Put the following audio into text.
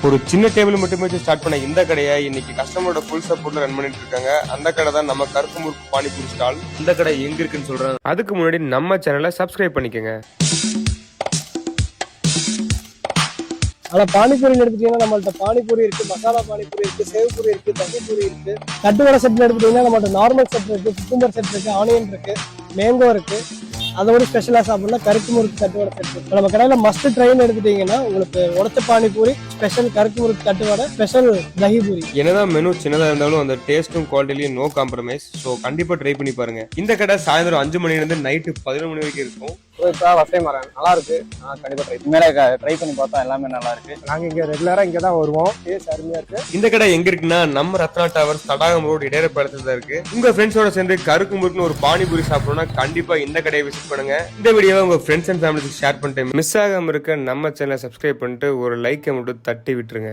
ஒரு சின்ன டேபிள் மட்டுமே வச்சு ஸ்டார்ட் பண்ண இந்த கடையை இன்னைக்கு கஸ்டமரோட ஃபுல் சப்போர்ட்ல ரன் பண்ணிட்டு இருக்காங்க. அந்த கடை தான் நம்ம கருக்கு முறுக்கு பானிபூரி ஸ்டால். இந்த கடை எங்க இருக்குன்னு சொல்றேன். அதுக்கு முன்னாடி நம்ம சேனலை சப்ஸ்கிரைப் பண்ணிக்கோங்க. ஆனால் பானிபூரின்னு எடுத்துட்டீங்கன்னா நம்மள்ட்ட பானிபூரி இருக்கு, மசாலா பானிபூரி இருக்கு, சேவ் பூரி இருக்கு, தண்ணி பூரி இருக்கு. தட்டுவடை செட் எடுத்துட்டீங்கன்னா நம்மள்ட்ட நார்மல் செட் இருக்கு, குக்கும்பர் செட் இருக்கு, ஆனியன் இருக்கு, மேங்கோ இருக்கு. அதோட ஸ்பெஷலா சாப்பிடலாம் கருக்கு முறுக்கு தட்டுவடை செட் இருக்கு. நம்ம கடையில மஸ்ட் ட்ரைன்னு எடுத்துட்டீங்கன்னா உங்களுக்கு உடச்ச பானிபூரி ஸ்பெஷல், கருக்கு முறுக்கு தட்டுவடை ஸ்பெஷல், தஹி பூரி. என்னதான் மெனு சின்னதா இருந்தாலும் அந்த டேஸ்ட்டும் குவாலிட்டிலையும் நோ காம்ப்ரமைஸ். ஸோ கண்டிப்பா ட்ரை பண்ணி பாருங்க. இந்த கடை சாயந்தரம் 5 மணில இருந்து நைட்டு 11 மணி வரைக்கும் இருக்கும். ஃபர்ஸ்ட் டைம் வரேன், நல்லா இருக்கு. கண்டிப்பா ட்ரை பண்ணி பார்த்தா எல்லாமே நல்லா இருக்கு. நாங்க இங்க ரெகுலரா இங்க தான் வருவோம். டேஸ்ட் அருமையா இருக்கு. இந்த கடை எங்க இருக்குன்னா நம்ம ரத்னா டவர்ஸ் தடாகம் ரோடு இடையரப்பாளத்துல தான் இருக்கு. உங்க ஃப்ரெண்ட்ஸோட சேர்ந்து கருக்கு முறுக்குன்னு ஒரு பானிபூரி சாப்பிடணும்னா கண்டிப்பா இந்த கடையை விசிட் பண்ணுங்க. இந்த வீடியோவை உங்க ஃப்ரெண்ட்ஸ் அண்ட் ஃபேமிலிக்கு ஷேர் பண்ணிட்டு மிஸ் ஆகாம இருக்க நம்ம சேனலை சப்ஸ்கிரைப் பண்ணிட்டு ஒரு லைக்கை மட்டும் தட்டி விட்டுருங்க.